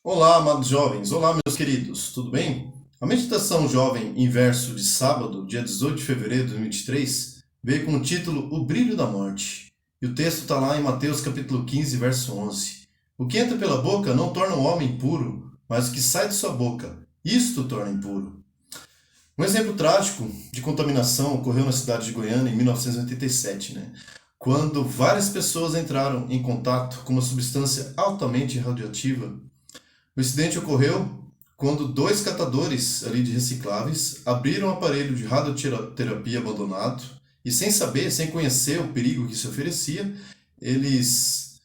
Olá, amados jovens. Olá, meus queridos. Tudo bem? A meditação jovem em verso de sábado, dia 18 de fevereiro de 2023, veio com o título O Brilho da Morte. E o texto está lá em Mateus capítulo 15, verso 11. O que entra pela boca não torna o homem puro, mas o que sai de sua boca, isto o torna impuro. Um exemplo trágico de contaminação ocorreu na cidade de Goiânia em 1987, quando várias pessoas entraram em contato com uma substância altamente radioativa. O incidente ocorreu quando dois catadores ali de recicláveis abriram um aparelho de radioterapia abandonado e sem saber, sem conhecer o perigo que se oferecia, eles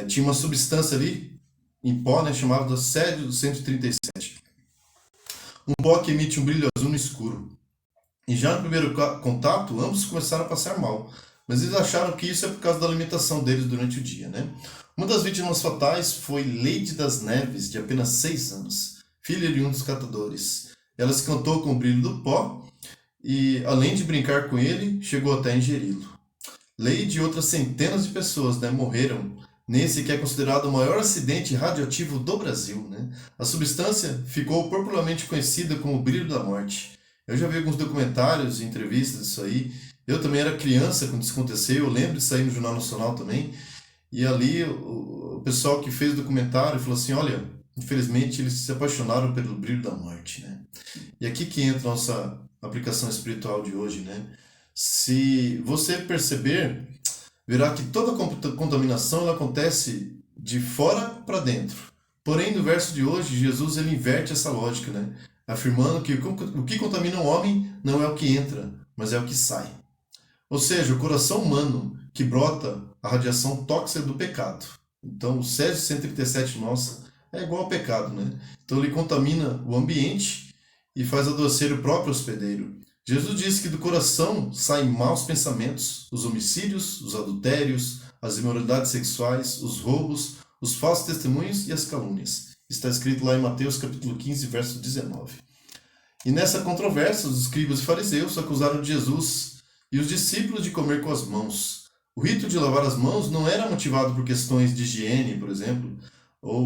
tinham uma substância ali em pó, chamada Césio 137. Um pó que emite um brilho azul no escuro. E já no primeiro contato, ambos começaram a passar mal, mas eles acharam que isso é por causa da alimentação deles durante o dia, Uma das vítimas fatais foi Leide das Neves, de apenas 6 anos, filha de um dos catadores. Ela se encantou com o brilho do pó e, além de brincar com ele, chegou até a ingeri-lo. Leide e outras centenas de pessoas morreram nesse que é considerado o maior acidente radioativo do Brasil. A substância ficou popularmente conhecida como o brilho da morte. Eu já vi alguns documentários e entrevistas disso aí. Eu também era criança quando isso aconteceu, eu lembro de sair no Jornal Nacional também. E ali o pessoal que fez o documentário falou assim, olha, infelizmente eles se apaixonaram pelo brilho da morte, E aqui que entra a nossa aplicação espiritual de hoje, Se você perceber, verá que toda contaminação ela acontece de fora para dentro. Porém, no verso de hoje, Jesus ele inverte essa lógica, afirmando que o que contamina o homem não é o que entra, mas é o que sai. Ou seja, o coração humano que brota a radiação tóxica do pecado. Então, o Césio 137 nossa é igual ao pecado, Então, ele contamina o ambiente e faz adoecer o próprio hospedeiro. Jesus disse que do coração saem maus pensamentos, os homicídios, os adultérios, as imoralidades sexuais, os roubos, os falsos testemunhos e as calúnias. Está escrito lá em Mateus capítulo 15, verso 19. E nessa controvérsia, os escribas e fariseus acusaram de Jesus e os discípulos de comer com as mãos. O rito de lavar as mãos não era motivado por questões de higiene, por exemplo,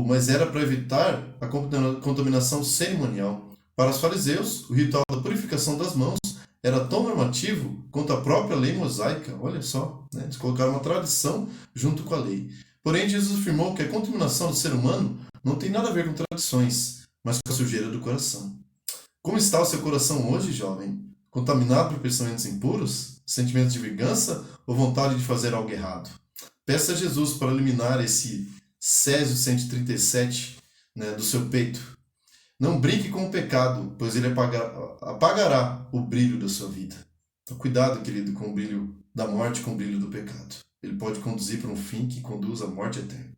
mas era para evitar a contaminação cerimonial. Para os fariseus, o ritual da purificação das mãos era tão normativo quanto a própria lei mosaica. Olha só, eles colocaram uma tradição junto com a lei. Porém, Jesus afirmou que a contaminação do ser humano não tem nada a ver com tradições, mas com a sujeira do coração. Como está o seu coração hoje, jovem? Contaminado por pensamentos impuros, sentimentos de vingança ou vontade de fazer algo errado? Peça a Jesus para eliminar esse Césio 137 do seu peito. Não brinque com o pecado, pois ele apagará o brilho da sua vida. Então, cuidado, querido, com o brilho da morte, com o brilho do pecado. Ele pode conduzir para um fim que conduz à morte eterna.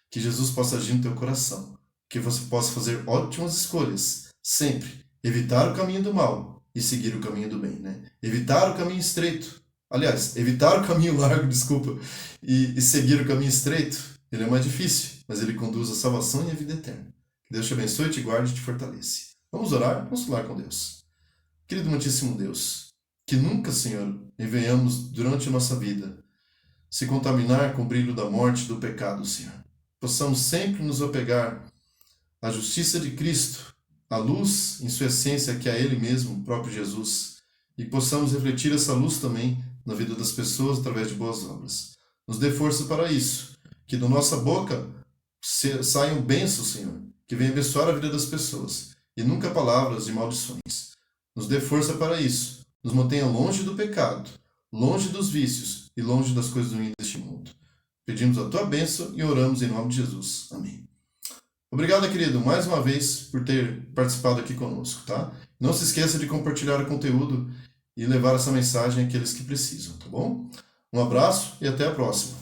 Que Jesus possa agir no teu coração. Que você possa fazer ótimas escolhas. Sempre evitar o caminho do mal e seguir o caminho do bem, Evitar o caminho estreito. Aliás, evitar o caminho largo, desculpa, e seguir o caminho estreito, ele é mais difícil, mas ele conduz à salvação e à vida eterna. Que Deus te abençoe, te guarde e te fortaleça. Vamos orar? Vamos falar com Deus. Querido muitíssimo Deus, que nunca, Senhor, venhamos durante a nossa vida se contaminar com o brilho da morte e do pecado, Senhor. Possamos sempre nos apegar à justiça de Cristo, a luz em sua essência, que é Ele mesmo, o próprio Jesus, e possamos refletir essa luz também na vida das pessoas através de boas obras. Nos dê força para isso, que da nossa boca saiam bênçãos, Senhor, que venham abençoar a vida das pessoas, e nunca palavras de maldições. Nos dê força para isso, nos mantenha longe do pecado, longe dos vícios e longe das coisas ruins deste mundo. Pedimos a tua bênção e oramos em nome de Jesus. Amém. Obrigado, querido, mais uma vez por ter participado aqui conosco, tá? Não se esqueça de compartilhar o conteúdo e levar essa mensagem àqueles que precisam, tá bom? Um abraço e até a próxima.